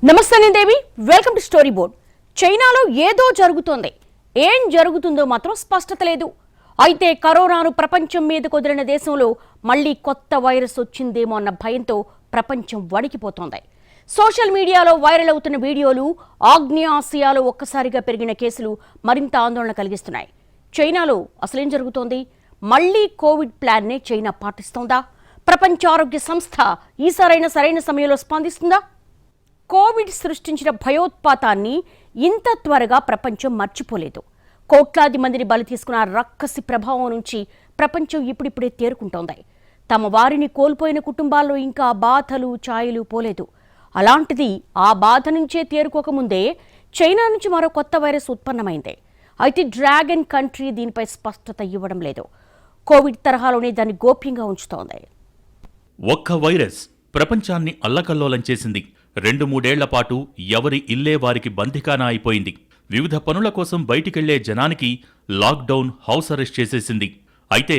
నమస్తే నేను దేవి, welcome to story board. చైనాలో ఏదో జరుగుతోంది. ఏం జరుగుతుందో మాత్రం స్పష్టత లేదు. అయితే కరోనాను ప్రపంచం మీద కుదిరిన దేశంలో మళ్లీ కొత్త వైరస్ వచ్చిందేమో అన్న భయంతో ప్రపంచం వణికిపోతోంది. సోషల్ మీడియాలో వైరల్ అవుతున్న వీడియోలు, ఆగ్నేయాసియాలో ఒక్కసారిగా పెరిగిన కేసులు మరింత ఆందోళన కలిగిస్తున్నాయి. చైనాలో అసలేం జరుగుతోంది? మళ్లీ కోవిడ్ ప్లాన్నే చైనా పాటిస్తోందా? ప్రపంచ ఆరోగ్య సంస్థ ఈసారైనా సరైన సమయంలో స్పందిస్తుందా? కోవిడ్ సృష్టించిన భయోత్పాతాన్ని ఇంత త్వరగా ప్రపంచం మర్చిపోలేదు. కోట్లాది మందిని బలి తీసుకున్న రక్కసి ప్రభావం నుంచి ప్రపంచం ఇప్పుడిప్పుడే తేరుకుంటోంది. తమ వారిని కోల్పోయిన కుటుంబాల్లో ఇంకా బాధలు ఛాయలు పోలేదు. అలాంటిది ఆ బాధ నుంచే తేరుకోకముందే చైనా నుంచి మరో కొత్త వైరస్ ఉత్పన్నమైంది. అయితే డ్రాగన్ కంట్రీ దీనిపై స్పష్టత ఇవ్వడం లేదు. కోవిడ్ తరహాలోనే దాన్ని గోప్యంగా ఉంచుతోంది. ఒక్క వైరస్ ప్రపంచాన్ని అల్లకల్లోలం చేసింది. 2-3 పాటు ఎవరి ఇల్లే వారికి బందిఖానా అయిపోయింది. వివిధ పనుల కోసం బయటికెళ్లే జనానికి లాక్డౌన్, హౌస్ అరెస్ట్ చేసేసింది. అయితే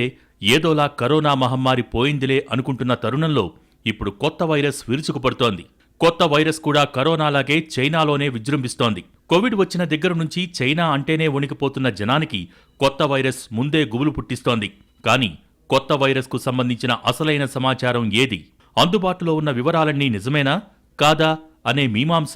ఏదోలా కరోనా మహమ్మారి పోయిందిలే అనుకుంటున్న తరుణంలో ఇప్పుడు కొత్త వైరస్ విరుచుకుపడుతోంది. కొత్త వైరస్ కూడా కరోనాలాగే చైనాలోనే విజృంభిస్తోంది. కోవిడ్ వచ్చిన దగ్గర నుంచి చైనా అంటేనే వణికిపోతున్న జనానికి కొత్త వైరస్ ముందే గుబులు పుట్టిస్తోంది. కానీ కొత్త వైరస్కు సంబంధించిన అసలైన సమాచారం ఏది? అందుబాటులో ఉన్న వివరాలన్నీ నిజమేనా కాదా అనే మీమాంస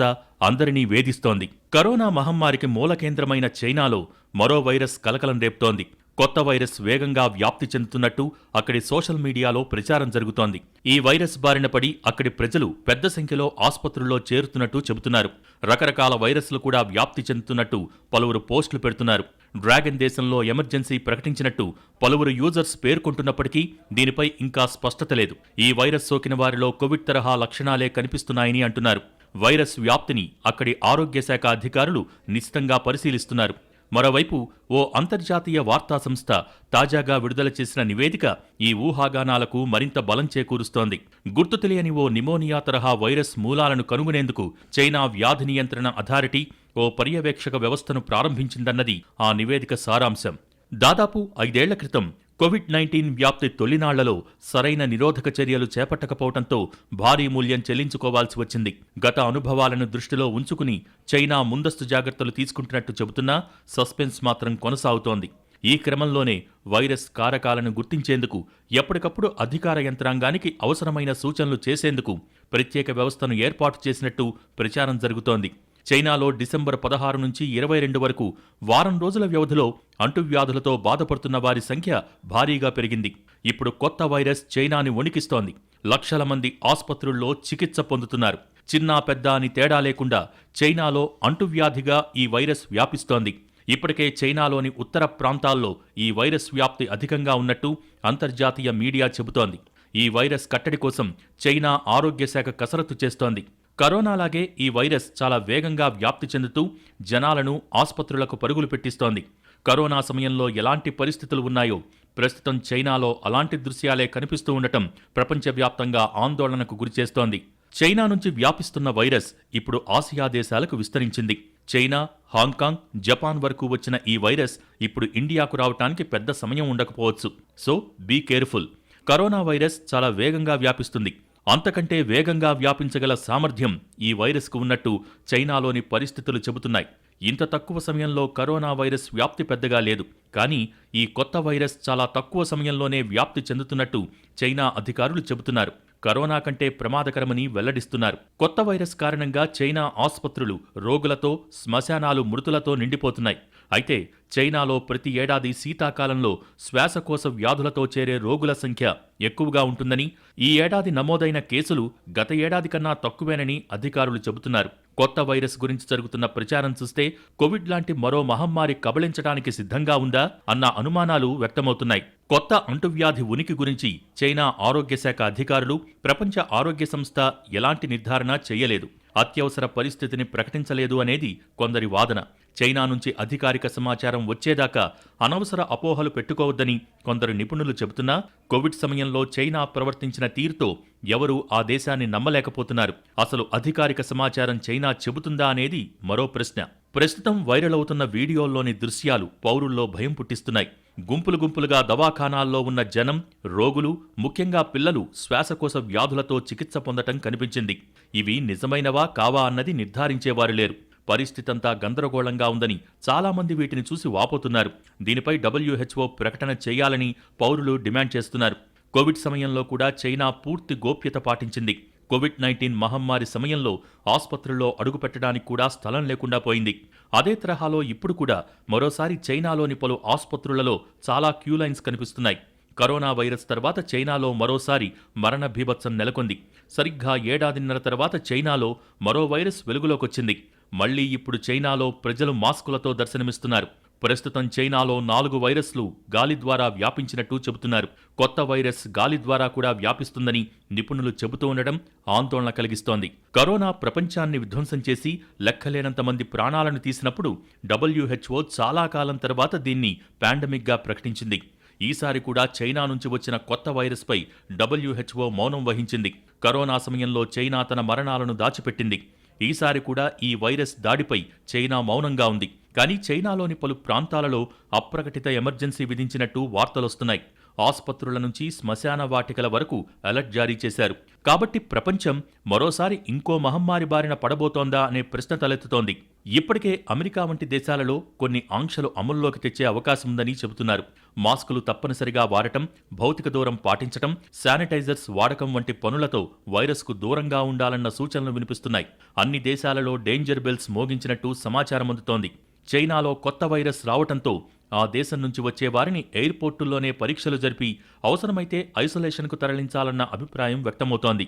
అందరినీ వేధిస్తోంది. కరోనా మహమ్మారికి మూల కేంద్రమైన చైనాలో మరో వైరస్ కలకలం రేపుతోంది. కొత్త వైరస్ వేగంగా వ్యాప్తి చెందుతున్నట్టు అక్కడి సోషల్ మీడియాలో ప్రచారం జరుగుతోంది. ఈ వైరస్ బారిన పడి అక్కడి ప్రజలు పెద్ద సంఖ్యలో ఆసుపత్రుల్లో చేరుతున్నట్టు చెబుతున్నారు. రకరకాల వైరస్లు కూడా వ్యాప్తి చెందుతున్నట్టు పలువురు పోస్టులు పెడుతున్నారు. డ్రాగన్ దేశంలో ఎమర్జెన్సీ ప్రకటించినట్టు పలువురు యూజర్స్ పేర్కొంటున్నప్పటికీ దీనిపై ఇంకా స్పష్టత లేదు. ఈ వైరస్ సోకిన వారిలో కోవిడ్ తరహా లక్షణాలే కనిపిస్తున్నాయని అంటున్నారు. వైరస్ వ్యాప్తిని అక్కడి ఆరోగ్య శాఖ అధికారులు నిశితంగా పరిశీలిస్తున్నారు. మరోవైపు ఓ అంతర్జాతీయ వార్తా సంస్థ తాజాగా విడుదల చేసిన నివేదిక ఈ ఊహాగానాలకు మరింత బలం చేకూరుస్తోంది. గుర్తు తెలియని ఓ నిమోనియా తరహా వైరస్ మూలాలను కనుగొనేందుకు చైనా వ్యాధి నియంత్రణ అథారిటీ ఓ పర్యవేక్షక వ్యవస్థను ప్రారంభించిందన్నది ఆ నివేదిక సారాంశం. దాదాపు 5 ఏళ్ల క్రితం కోవిడ్-19 వ్యాప్తి తొలినాళ్లలో సరైన నిరోధక చర్యలు చేపట్టకపోవడంతో భారీ మూల్యం చెల్లించుకోవాల్సి వచ్చింది. గత అనుభవాలను దృష్టిలో ఉంచుకుని చైనా ముందస్తు జాగ్రత్తలు తీసుకుంటున్నట్టు చెబుతున్నా సస్పెన్స్ మాత్రం కొనసాగుతోంది. ఈ క్రమంలోనే వైరస్ కారకాలను గుర్తించేందుకు ఎప్పటికప్పుడు అధికార యంత్రాంగానికి అవసరమైన సూచనలు చేసేందుకు ప్రత్యేక వ్యవస్థను ఏర్పాటు చేసినట్టు ప్రచారం జరుగుతోంది. చైనాలో డిసెంబర్ 16 నుంచి 22 వరకు వారం రోజుల వ్యవధిలో అంటువ్యాధులతో బాధపడుతున్న వారి సంఖ్య భారీగా పెరిగింది. ఇప్పుడు కొత్త వైరస్ చైనాని వణికిస్తోంది. లక్షల మంది ఆసుపత్రుల్లో చికిత్స పొందుతున్నారు. చిన్నా పెద్ద అని తేడా లేకుండా చైనాలో అంటువ్యాధిగా ఈ వైరస్ వ్యాపిస్తోంది. ఇప్పటికే చైనాలోని ఉత్తర ప్రాంతాల్లో ఈ వైరస్ వ్యాప్తి అధికంగా ఉన్నట్టు అంతర్జాతీయ మీడియా చెబుతోంది. ఈ వైరస్ కట్టడి కోసం చైనా ఆరోగ్య శాఖ కసరత్తు చేస్తోంది. కరోనాలాగే ఈ వైరస్ చాలా వేగంగా వ్యాప్తి చెందుతూ జనాలను ఆసుపత్రులకు పరుగులు పెట్టిస్తోంది. కరోనా సమయంలో ఎలాంటి పరిస్థితులు ఉన్నాయో ప్రస్తుతం చైనాలో అలాంటి దృశ్యాలే కనిపిస్తూ ఉండటం ప్రపంచవ్యాప్తంగా ఆందోళనకు గురిచేస్తోంది. చైనా నుంచి వ్యాపిస్తున్న వైరస్ ఇప్పుడు ఆసియా దేశాలకు విస్తరించింది. చైనా, హాంకాంగ్, జపాన్ వరకు వచ్చిన ఈ వైరస్ ఇప్పుడు ఇండియాకు రావటానికి పెద్ద సమయం ఉండకపోవచ్చు. So be careful. Corona virus చాలా వేగంగా వ్యాపిస్తుంది. అంతకంటే వేగంగా వ్యాపించగల సామర్థ్యం ఈ వైరస్కు ఉన్నట్టు చైనాలోని పరిస్థితులు చెబుతున్నాయి. ఇంత తక్కువ సమయంలో కరోనా వైరస్ వ్యాప్తి పెద్దగా లేదు. కానీ ఈ కొత్త వైరస్ చాలా తక్కువ సమయంలోనే వ్యాప్తి చెందుతున్నట్టు చైనా అధికారులు చెబుతున్నారు. కరోనా కంటే ప్రమాదకరమని వెల్లడిస్తున్నారు. కొత్త వైరస్ కారణంగా చైనా ఆసుపత్రులు రోగులతో, శ్మశానాలు మృతులతో నిండిపోతున్నాయి. అయితే చైనాలో ప్రతి ఏడాది శీతాకాలంలో శ్వాసకోశ వ్యాధులతో చేరే రోగుల సంఖ్య ఎక్కువగా ఉంటుందని, ఈ ఏడాది నమోదైన కేసులు గత ఏడాది కన్నా తక్కువేనని అధికారులు చెబుతున్నారు. కొత్త వైరస్ గురించి జరుగుతున్న ప్రచారం చూస్తే కోవిడ్ లాంటి మరో మహమ్మారి కబళించడానికి సిద్ధంగా ఉందా అన్న అనుమానాలు వ్యక్తమవుతున్నాయి. కొత్త అంటువ్యాధి ఉనికి గురించి చైనా ఆరోగ్య శాఖ అధికారులు, ప్రపంచ ఆరోగ్య సంస్థ ఎలాంటి నిర్ధారణ చేయలేదు. అత్యవసర పరిస్థితిని ప్రకటించలేదు అనేది కొందరి వాదన. చైనా నుంచి అధికారిక సమాచారం వచ్చేదాకా అనవసర అపోహలు పెట్టుకోవద్దని కొందరు నిపుణులు చెబుతున్నా కోవిడ్ సమయంలో చైనా ప్రవర్తించిన తీరుతో ఎవరూ ఆ దేశాన్ని నమ్మలేకపోతున్నారు. అసలు అధికారిక సమాచారం చైనా చెబుతుందా అనేది మరో ప్రశ్న. ప్రస్తుతం వైరల్ అవుతున్న వీడియోల్లోని దృశ్యాలు పౌరుల్లో భయం పుట్టిస్తున్నాయి. గుంపులు గుంపులుగా దవాఖానాల్లో ఉన్న జనం, రోగులు, ముఖ్యంగా పిల్లలు శ్వాసకోశ వ్యాధులతో చికిత్స పొందటం కనిపించింది. ఇవి నిజమైనవా కావా అన్నది నిర్ధారించేవారు లేరు. పరిస్థితంతా గందరగోళంగా ఉందని చాలామంది వీటిని చూసి వాపోతున్నారు. దీనిపై WHO ప్రకటన చేయాలని పౌరులు డిమాండ్ చేస్తున్నారు. కోవిడ్ సమయంలో కూడా చైనా పూర్తి గోప్యత పాటించింది. కోవిడ్-19 మహమ్మారి సమయంలో ఆసుపత్రుల్లో అడుగుపెట్టడానికి కూడా స్థలం లేకుండా పోయింది. అదే తరహాలో ఇప్పుడు కూడా మరోసారి చైనాలోని పలు ఆసుపత్రులలో చాలా క్యూలైన్స్ కనిపిస్తున్నాయి. కరోనా వైరస్ తర్వాత చైనాలో మరోసారి మరణ బీభత్సం నెలకొంది. సరిగ్గా ఏడాదిన్నర తర్వాత చైనాలో మరో వైరస్ వెలుగులోకొచ్చింది. మళ్లీ ఇప్పుడు చైనాలో ప్రజలు మాస్కులతో దర్శనమిస్తున్నారు. ప్రస్తుతం చైనాలో 4 వైరస్లు గాలి ద్వారా వ్యాపించినట్టు చెబుతున్నారు. కొత్త వైరస్ గాలి ద్వారా కూడా వ్యాపిస్తుందని నిపుణులు చెబుతూ ఉండడం ఆందోళన కలిగిస్తోంది. కరోనా ప్రపంచాన్ని విధ్వంసం చేసి లెక్కలేనంత మంది ప్రాణాలను తీసినప్పుడు WHO చాలా కాలం తర్వాత దీన్ని పాండమిక్గా ప్రకటించింది. ఈసారి కూడా చైనా నుంచి వచ్చిన కొత్త వైరస్పై WHO మౌనం వహించింది. కరోనా సమయంలో చైనా తన మరణాలను దాచిపెట్టింది. ఈసారి కూడా ఈ వైరస్ దాడిపై చైనా మౌనంగా ఉంది. కానీ చైనాలోని పలు ప్రాంతాలలో అప్రకటిత ఎమర్జెన్సీ విధించినట్టు వార్తలొస్తున్నాయి. ఆసుపత్రుల నుంచి శ్మశాన వాటికల వరకు అలర్ట్ జారీ చేశారు. కాబట్టి ప్రపంచం మరోసారి ఇంకో మహమ్మారి బారిన పడబోతోందా అనే ప్రశ్న తలెత్తుతోంది. ఇప్పటికే అమెరికా వంటి దేశాలలో కొన్ని ఆంక్షలు అమల్లోకి తెచ్చే అవకాశం ఉందని చెబుతున్నారు. మాస్కులు తప్పనిసరిగా వాడటం, భౌతిక దూరం పాటించటం, శానిటైజర్స్ వాడకం వంటి పనులతో వైరస్కు దూరంగా ఉండాలన్న సూచనలు వినిపిస్తున్నాయి. అన్ని దేశాలలో డేంజర్ బెల్స్ మోగించినట్టు సమాచారం అందుతోంది. చైనాలో కొత్త వైరస్ రావటంతో ఆ దేశం నుంచి వచ్చే వారిని ఎయిర్పోర్టుల్లోనే పరీక్షలు జరిపి అవసరమైతే ఐసోలేషన్కు తరలించాలన్న అభిప్రాయం వ్యక్తమవుతోంది.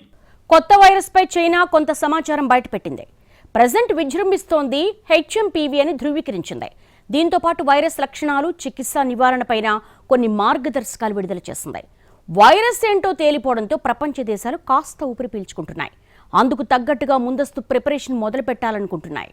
కొత్త వైరస్పై చైనా కొంత సమాచారం బయటపెట్టింది. ప్రజెంట్ విజృంభిస్తోంది HMPV అని ధృవీకరించింది. దీంతో పాటు వైరస్ లక్షణాలు, చికిత్స, నివారణపైన కొన్ని మార్గదర్శకాలు విడుదల చేసింది. వైరస్ ఏంటో తేలిపోవడంతో ప్రపంచ దేశాలు కాస్త ఊపిరి పీల్చుకుంటున్నాయి. అందుకు తగ్గట్టుగా ముందస్తు ప్రిపరేషన్ మొదలు పెట్టాలనుకుంటున్నాయి.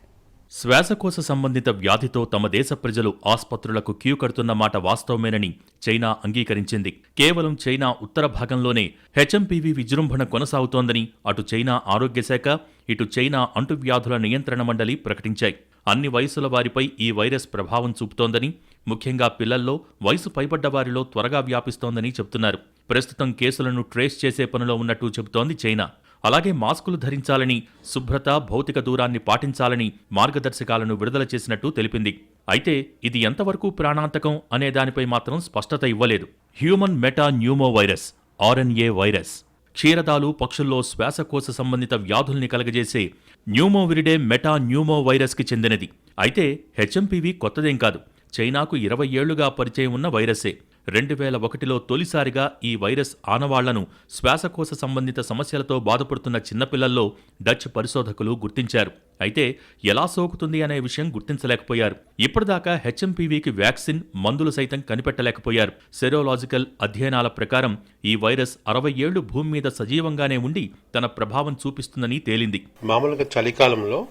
శ్వాసకోశ సంబంధిత వ్యాధితో తమ దేశ ప్రజలు ఆసుపత్రులకు క్యూ కడుతున్న మాట వాస్తవమేనని చైనా అంగీకరించింది. కేవలం చైనా ఉత్తర భాగంలోనే HMPV విజృంభణ కొనసాగుతోందని అటు చైనా ఆరోగ్య శాఖ, ఇటు చైనా అంటువ్యాధుల నియంత్రణ మండలి ప్రకటించాయి. అన్ని వయసుల వారిపై ఈ వైరస్ ప్రభావం చూపుతోందని, ముఖ్యంగా పిల్లల్లో, వయసు పైబడ్డ వారిలో త్వరగా వ్యాపిస్తోందని చెబుతున్నారు. ప్రస్తుతం కేసులను ట్రేస్ చేసే పనిలో ఉన్నట్టు చెబుతోంది చైనా. అలాగే మాస్కులు ధరించాలని, శుభ్రత, భౌతిక దూరాన్ని పాటించాలని మార్గదర్శకాలను విడుదల చేసినట్టు తెలిపింది. అయితే ఇది ఎంతవరకు ప్రాణాంతకం అనే దానిపై మాత్రం స్పష్టత ఇవ్వలేదు. Human metapneumovirus, RNA virus క్షీరదాలు, పక్షుల్లో శ్వాసకోశ సంబంధిత వ్యాధుల్ని కలగజేసే న్యూమోవిరిడే మెటా న్యూమో వైరస్కి చెందినది. అయితే HMPV కొత్తదేం కాదు. చైనాకు 20 ఏళ్లుగా పరిచయం ఉన్న వైరసే. 2001లో తొలిసారిగా ఈ వైరస్ ఆనవాళ్లను శ్వాసకోశ సంబంధిత సమస్యలతో బాధపడుతున్న చిన్నపిల్లల్లో డచ్ పరిశోధకులు గుర్తించారు. అయితే ఎలా సోకుతుంది అనే విషయం గుర్తించలేకపోయారు. ఇప్పటిదాకా HMPVకి వ్యాక్సిన్, మందులు సైతం కనిపెట్టలేకపోయారు. సెరోలాజికల్ అధ్యయనాల ప్రకారం ఈ వైరస్ 60 ఏళ్లు భూమి మీద సజీవంగానే ఉండి తన ప్రభావం చూపిస్తుందని తేలింది. మామూలుగా చలికాలంలో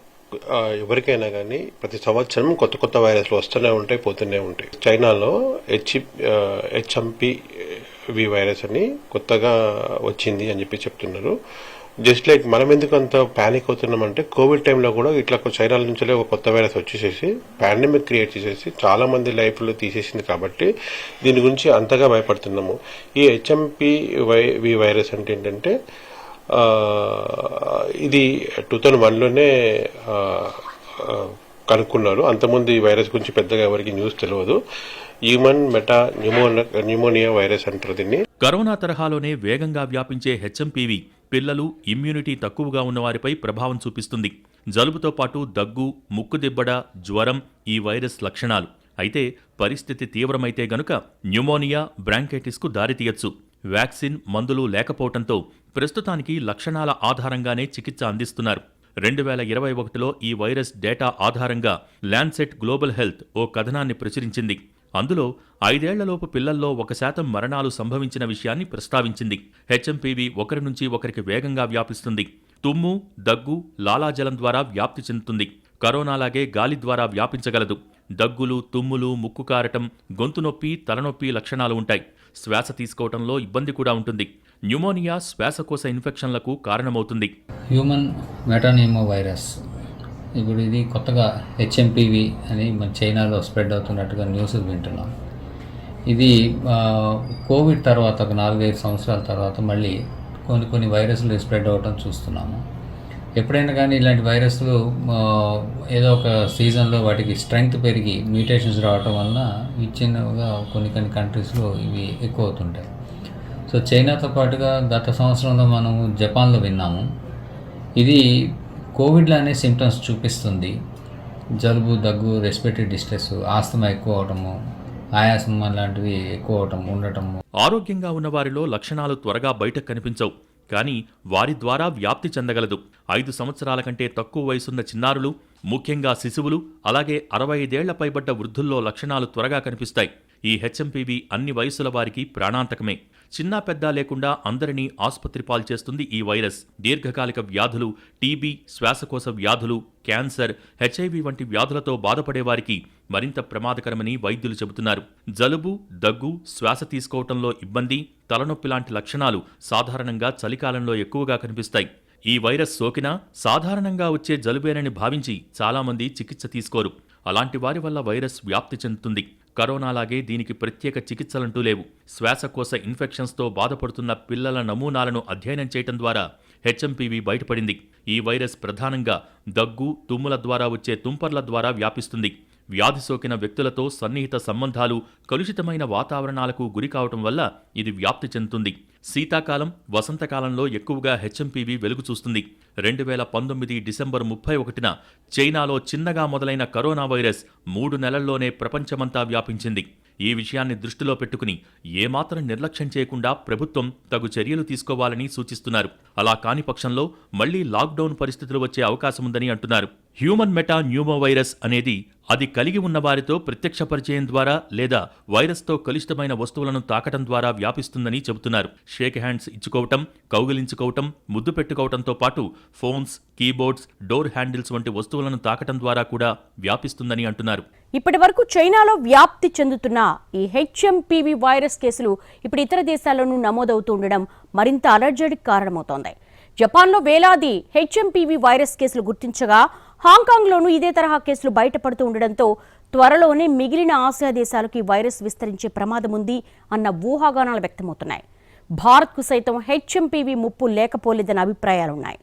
ఎవరికైనా కానీ ప్రతి సంవత్సరం కొత్త కొత్త వైరస్లు వస్తూనే ఉంటాయి, పోతూనే ఉంటాయి. చైనాలో HMPV వైరస్ అని కొత్తగా వచ్చింది అని చెప్పి చెప్తున్నారు. జస్ట్ లైక్ మనం ఎందుకు అంత ప్యానిక్ అవుతున్నామంటే, కోవిడ్ టైంలో కూడా ఇట్లా చైనా నుంచి ఒక కొత్త వైరస్ వచ్చేసేసి పాండమిక్ క్రియేట్ చేసేసి చాలా మంది లైఫ్లు తీసేసింది. కాబట్టి దీని గురించి అంతగా భయపడుతున్నాము. ఈ HMPV వైరస్ అంటే ఏంటంటే, ఇది 2001లోనే కనుక్కున్నారు. అంతకుముందు ఈ వైరస్ గురించి పెద్దగా ఎవరికి న్యూస్ తెలియదు. హ్యూమన్ మెటా న్యూమోనియా వైరస్ అంటారు దీన్ని. కరోనా తరహాలోనే వేగంగా వ్యాపించే HMPV పిల్లలు, ఇమ్యూనిటీ తక్కువగా ఉన్నవారిపై ప్రభావం చూపిస్తుంది. జలుబుతో పాటు దగ్గు, ముక్కుదిబ్బడ, జ్వరం ఈ వైరస్ లక్షణాలు. అయితే పరిస్థితి తీవ్రమైతే గనుక న్యూమోనియా, బ్రాంకైటిస్కు దారితీయచ్చు. వ్యాక్సిన్, మందులు లేకపోవడంతో ప్రస్తుతానికి లక్షణాల ఆధారంగానే చికిత్స అందిస్తున్నారు. 2021లో ఈ వైరస్ డేటా ఆధారంగా ల్యాన్సెట్ గ్లోబల్ హెల్త్ ఓ కథనాన్ని ప్రచురించింది. అందులో 5 ఏళ్లలోపు పిల్లల్లో 1% మరణాలు సంభవించిన విషయాన్ని ప్రస్తావించింది. HMPV ఒకరి నుంచి ఒకరికి వేగంగా వ్యాపిస్తుంది. తుమ్ము, దగ్గు, లాలాజలం ద్వారా వ్యాప్తి చెందుతుంది. కరోనాలాగే గాలి ద్వారా వ్యాపించగలదు. దగ్గులు, తుమ్ములు, ముక్కు కారటం, గొంతు నొప్పి, తలనొప్పి లక్షణాలు ఉంటాయి. శ్వాస తీసుకోవడంలో ఇబ్బంది కూడా ఉంటుంది. న్యూమోనియా శ్వాసకోశ ఇన్ఫెక్షన్లకు కారణమవుతుంది. హ్యూమన్ మెటాన్యూమో వైరస్, ఇప్పుడు ఇది కొత్తగా HMPV అని మన చైనాలో స్ప్రెడ్ అవుతున్నట్టుగా న్యూస్ వింటున్నాం. ఇది కోవిడ్ తర్వాత ఒక 4-5 సంవత్సరాల తర్వాత మళ్ళీ కొన్ని వైరస్లు స్ప్రెడ్ అవ్వటం చూస్తున్నాము. ఎప్పుడైనా కానీ ఇలాంటి వైరస్లు ఏదో ఒక సీజన్లో వాటికి స్ట్రెంగ్త్ పెరిగి మ్యూటేషన్స్ రావటం వలన ఇచ్చినగా కొన్ని కంట్రీస్లో ఇవి ఎక్కువ అవుతుంటాయి. సో చైనాతో పాటుగా గత సంవత్సరంలో మనము జపాన్లో విన్నాము. ఇది కోవిడ్లానే సిమ్టమ్స్ చూపిస్తుంది. జలుబు, దగ్గు, రెస్పిరేటరీ డిస్ట్రెస్, ఆస్తమా ఎక్కువ అవటము, ఆయాసం లాంటివి ఎక్కువ అవటం ఉండటము. ఆరోగ్యంగా ఉన్న వారిలో లక్షణాలు త్వరగా బయటకు కనిపించవు, కానీ వారి ద్వారా వ్యాప్తి చెందగలదు. 5 సంవత్సరాల కంటే తక్కువ వయసున్న చిన్నారులు, ముఖ్యంగా శిశువులు, అలాగే 65 ఏళ్ల పైబడ్డ వృద్ధుల్లో లక్షణాలు త్వరగా కనిపిస్తాయి. ఈ హెచ్ఎంపీవీ అన్ని వయసుల వారికి ప్రాణాంతకమే. చిన్నా పెద్ద లేకుండా అందరినీ ఆసుపత్రి పాల్చేస్తుంది ఈ వైరస్. దీర్ఘకాలిక వ్యాధులు, టీబీ, శ్వాసకోశ వ్యాధులు, క్యాన్సర్, హెచ్ఐవి వంటి వ్యాధులతో బాధపడేవారికి మరింత ప్రమాదకరమని వైద్యులు చెబుతున్నారు. జలుబు, దగ్గు, శ్వాస తీసుకోవటంలో ఇబ్బంది, తలనొప్పి లాంటి లక్షణాలు సాధారణంగా చలికాలంలో ఎక్కువగా కనిపిస్తాయి. ఈ వైరస్ సోకినా సాధారణంగా వచ్చే జలుబేనని భావించి చాలామంది చికిత్స తీసుకోరు. అలాంటి వారి వల్ల వైరస్ వ్యాప్తి చెందుతుంది. కరోనాలాగే దీనికి ప్రత్యేక చికిత్సలంటూ లేవు. శ్వాసకోశ ఇన్ఫెక్షన్స్తో బాధపడుతున్న పిల్లల నమూనాలను అధ్యయనం చేయడం ద్వారా హెచ్ఎంపీవీ బయటపడింది. ఈ వైరస్ ప్రధానంగా దగ్గు, తుమ్ముల ద్వారా వచ్చే తుంపర్ల ద్వారా వ్యాపిస్తుంది. వ్యాధి సోకిన వ్యక్తులతో సన్నిహిత సంబంధాలు, కలుషితమైన వాతావరణాలకు గురికావటం వల్ల ఇది వ్యాప్తి చెందుతుంది. శీతాకాలం, వసంతకాలంలో ఎక్కువగా హెచ్ఎంపీవీ వెలుగు చూస్తుంది. 2019 డిసెంబర్ 31న చైనాలో చిన్నగా మొదలైన కరోనా వైరస్ 3 నెలల్లోనే ప్రపంచమంతా వ్యాపించింది. ఈ విషయాన్ని దృష్టిలో పెట్టుకుని ఏమాత్రం నిర్లక్ష్యం చేయకుండా ప్రభుత్వం తగు చర్యలు తీసుకోవాలని సూచిస్తున్నారు. అలా కాని పక్షంలో మళ్లీ లాక్డౌన్ పరిస్థితులు వచ్చే అవకాశముందని అంటున్నారు. హ్యూమన్ మెటా న్యూమోవైరస్ అనేది అది కలిగి ఉన్న వారితో ప్రత్యక్ష పరిచయం ద్వారా లేదా వైరస్తో కలుషితమైన వస్తువులను తాకటం ద్వారా వ్యాపిస్తుందని చెబుతున్నారు. షేక్ హ్యాండ్స్ ఇచ్చుకోవటం, కౌగిలించుకోవటం, ముద్దు పెట్టుకోవటంతో పాటు ఫోన్స్, కీబోర్డ్స్, డోర్ హ్యాండిల్స్ వంటి వస్తువులను తాకటం ద్వారా కూడా వ్యాపిస్తుందని అంటున్నారు. ఇప్పటి వరకు చైనాలో వ్యాప్తి చెందుతున్న ఈ హెచ్ఎంపీవీ వైరస్ కేసులు ఇప్పుడు ఇతర దేశాల్లోనూ నమోదవుతూ ఉండడం మరింత అలర్జడికి కారణమవుతోంది. జపాన్లో వేలాది హెచ్ఎంపీవీ వైరస్ కేసులు గుర్తించగా హాంకాంగ్లోనూ ఇదే తరహా కేసులు బయటపడుతూ ఉండడంతో త్వరలోనే మిగిలిన ఆసియా దేశాలకు ఈ వైరస్ విస్తరించే ప్రమాదం ఉంది అన్న ఊహాగానాలు వ్యక్తమవుతున్నాయి. భారత్కు సైతం హెచ్ఎంపీవీ ముప్పు లేకపోలేదన్న అభిప్రాయాలున్నాయి.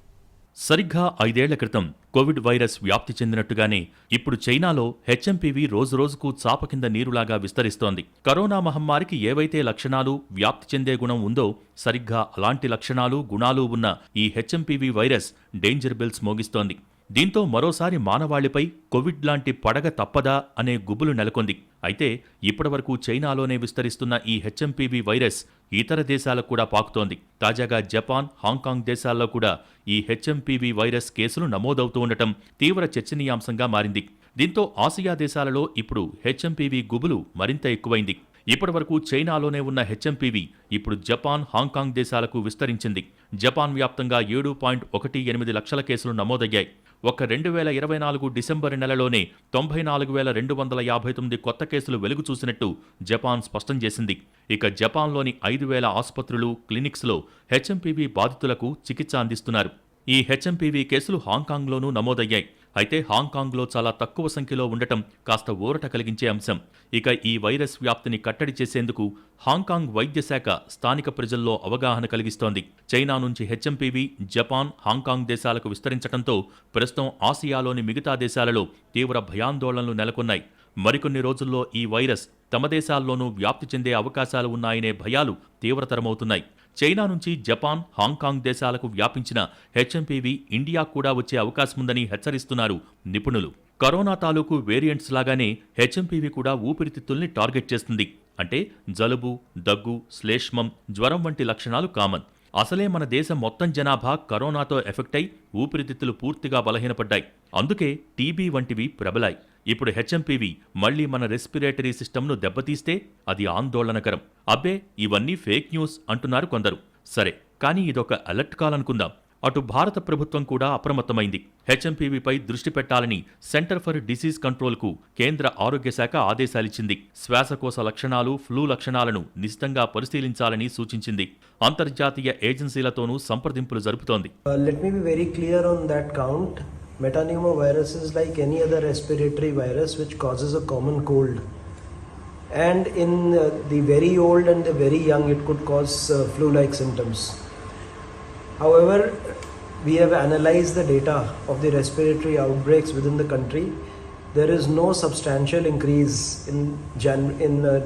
సరిగ్గా 5 ఏళ్ల క్రితం కోవిడ్ వైరస్ వ్యాప్తి చెందినట్టుగానే ఇప్పుడు చైనాలో హెచ్ఎంపీవీ రోజురోజుకు చాప కింద నీరులాగా విస్తరిస్తోంది. కరోనా మహమ్మారికి ఏవైతే లక్షణాలు, వ్యాప్తి చెందే గుణం ఉందో సరిగ్గా అలాంటి లక్షణాలు, గుణాలు ఉన్న ఈ హెచ్ఎంపీవీ వైరస్ డేంజర్ బెల్స్ మోగిస్తోంది. దీంతో మరోసారి మానవాళిపై కోవిడ్ లాంటి పడగ తప్పదా అనే గుబులు నెలకొంది. అయితే ఇప్పటివరకు చైనాలోనే విస్తరిస్తున్న ఈ హెచ్ఎంపీవీ వైరస్ ఇతర దేశాలకు కూడా పాకుతోంది. తాజాగా జపాన్, హాంకాంగ్ దేశాల్లో కూడా ఈ హెచ్ఎంపీవీ వైరస్ కేసులు నమోదవుతూ ఉండటం తీవ్ర చర్చనీయాంశంగా మారింది. దీంతో ఆసియా దేశాలలో ఇప్పుడు హెచ్ఎంపీవీ గుబులు మరింత ఎక్కువైంది. ఇప్పటివరకు చైనాలోనే ఉన్న హెచ్ఎంపీవీ ఇప్పుడు జపాన్, హాంకాంగ్ దేశాలకు విస్తరించింది. జపాన్ వ్యాప్తంగా 7.18 లక్షల కేసులు నమోదయ్యాయి. ఒక్క 2024 డిసెంబర్ నెలలోనే 94,259 కొత్త కేసులు వెలుగు చూసినట్టు జపాన్ స్పష్టం చేసింది. ఇక జపాన్లోని 5,000 ఆసుపత్రులు, క్లినిక్స్లో హెచ్ఎంపీవీ బాధితులకు చికిత్స అందిస్తున్నారు. ఈ హెచ్ఎంపీవీ కేసులు హాంకాంగ్లోనూ నమోదయ్యాయి. అయితే హాంకాంగ్లో చాలా తక్కువ సంఖ్యలో ఉండటం కాస్త ఊరట కలిగించే అంశం. ఇక ఈ వైరస్ వ్యాప్తిని కట్టడి చేసేందుకు హాంకాంగ్ వైద్యశాఖ స్థానిక ప్రజల్లో అవగాహన కలిగిస్తోంది. చైనా నుంచి హెచ్ఎంపీవీ జపాన్, హాంకాంగ్ దేశాలకు విస్తరించడంతో ప్రస్తుతం ఆసియాలోని మిగతా దేశాలలో తీవ్ర భయాందోళనలు నెలకొన్నాయి. మరికొన్ని రోజుల్లో ఈ వైరస్ తమ దేశాల్లోనూ వ్యాప్తి చెందే అవకాశాలు ఉన్నాయనే భయాలు తీవ్రతరమవుతున్నాయి. చైనా నుంచి జపాన్, హాంకాంగ్ దేశాలకు వ్యాపించిన హెచ్ఎంపీవీ ఇండియా కూడా వచ్చే అవకాశముందని హెచ్చరిస్తున్నారు నిపుణులు. కరోనా తాలూకు వేరియంట్స్ లాగానే హెచ్ఎంపీవీ కూడా ఊపిరితిత్తుల్ని టార్గెట్ చేస్తుంది. అంటే జలుబు, దగ్గు, శ్లేష్మం, జ్వరం వంటి లక్షణాలు కామన్. అసలే మన దేశం మొత్తం జనాభా కరోనాతో ఎఫెక్ట్ అయి ఊపిరితిత్తులు పూర్తిగా బలహీనపడ్డాయి. అందుకే టీబీ వంటివి ప్రబలాయి. ఇప్పుడు హెచ్ఎంపీవీ మళ్లీ మన రెస్పిరేటరీ సిస్టమ్ను దెబ్బతీస్తే అది ఆందోళనకరం. అబ్బే ఇవన్నీ ఫేక్ న్యూస్ అంటున్నారు కొందరు. సరే, కానీ ఇదొక అలర్ట్ కాల్ అనుకుందాం. అటు భారత ప్రభుత్వం కూడా అప్రమత్తమైంది. హెచ్ఎంపీవీపై దృష్టి పెట్టాలని సెంటర్ ఫర్ డిసీజ్ కంట్రోల్కు కేంద్ర ఆరోగ్య శాఖ ఆదేశాలిచ్చింది. శ్వాసకోశ లక్షణాలు, ఫ్లూ లక్షణాలను నిశితంగా పరిశీలించాలని సూచించింది. అంతర్జాతీయ ఏజెన్సీలతోనూ సంప్రదింపులు జరుపుతోంది. Let me be very clear on that count. Metapneumovirus is like any other respiratory virus which causes a common cold. And in the very old and the very young, it could cause flu-like symptoms. However, we have analyzed the data of the respiratory outbreaks within the country. There is no substantial increase in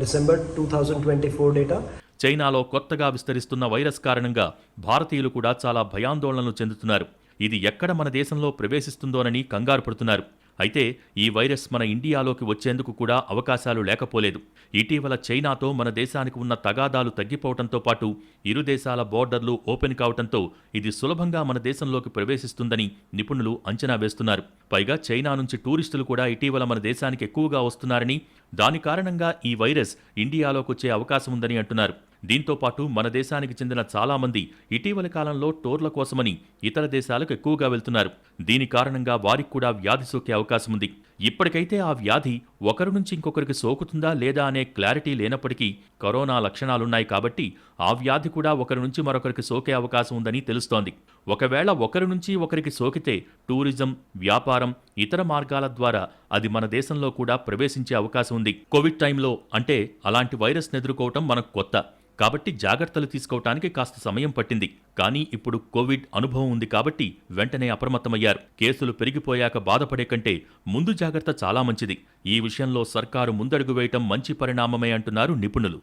December 2024 data. చైనాలో కొత్తగా విస్తరిస్తున్న virus కారణంగా భారతీయులు కూడా చాలా భయాందోళనలు చెందుతున్నారు. ఇది ఎక్కడ మన దేశంలో ప్రవేశిస్తుందోనని కంగారు పడుతున్నారు. అయితే ఈ వైరస్ మన ఇండియాలోకి వచ్చేందుకు కూడా అవకాశాలు లేకపోలేదు. ఇటీవల చైనాతో మన దేశానికి ఉన్న తగాదాలు తగ్గిపోవడంతో పాటు ఇరు దేశాల బోర్డర్లు ఓపెన్ కావడంతో ఇది సులభంగా మన దేశంలోకి ప్రవేశిస్తుందని నిపుణులు అంచనా వేస్తున్నారు. పైగా చైనా నుంచి టూరిస్టులు కూడా ఇటీవల మన దేశానికి ఎక్కువగా వస్తున్నారని, దాని కారణంగా ఈ వైరస్ ఇండియాలోకి వచ్చే అవకాశం ఉందని అంటున్నారు. దీంతో పాటు మన దేశానికి చెందిన చాలా మంది ఇటీవలి కాలంలో టూర్ల కోసమని ఇతర దేశాలకు ఎక్కువగా వెళ్తున్నారు. దీని కారణంగా వారికి కూడా వ్యాధి సోకే అవకాశం ఉంది. ఇప్పటికైతే ఆ వ్యాధి ఒకరి నుంచి ఇంకొకరికి సోకుతుందా లేదా అనే క్లారిటీ లేనప్పటికీ కరోనా లక్షణాలున్నాయి కాబట్టి ఆ వ్యాధి కూడా ఒకరి నుంచి మరొకరికి సోకే అవకాశం ఉందని తెలుస్తోంది. ఒకవేళ ఒకరి నుంచి ఒకరికి సోకితే టూరిజం, వ్యాపారం, ఇతర మార్గాల ద్వారా అది మన దేశంలో కూడా ప్రవేశించే అవకాశం ఉంది. కోవిడ్ టైంలో అంటే అలాంటి వైరస్ను ఎదుర్కోవటం మనకు కొత్త కాబట్టి జాగ్రత్తలు తీసుకోవటానికి కాస్త సమయం పట్టింది. కానీ ఇప్పుడు కోవిడ్ అనుభవం ఉంది కాబట్టి వెంటనే అప్రమత్తమయ్యారు. కేసులు పెరిగిపోయాక బాధపడే కంటే ముందు జాగ్రత్త చాలా మంచిది. ఈ విషయంలో సర్కారు ముందడుగు వేయటం మంచి పరిణామమే అంటున్నారు నిపుణులు.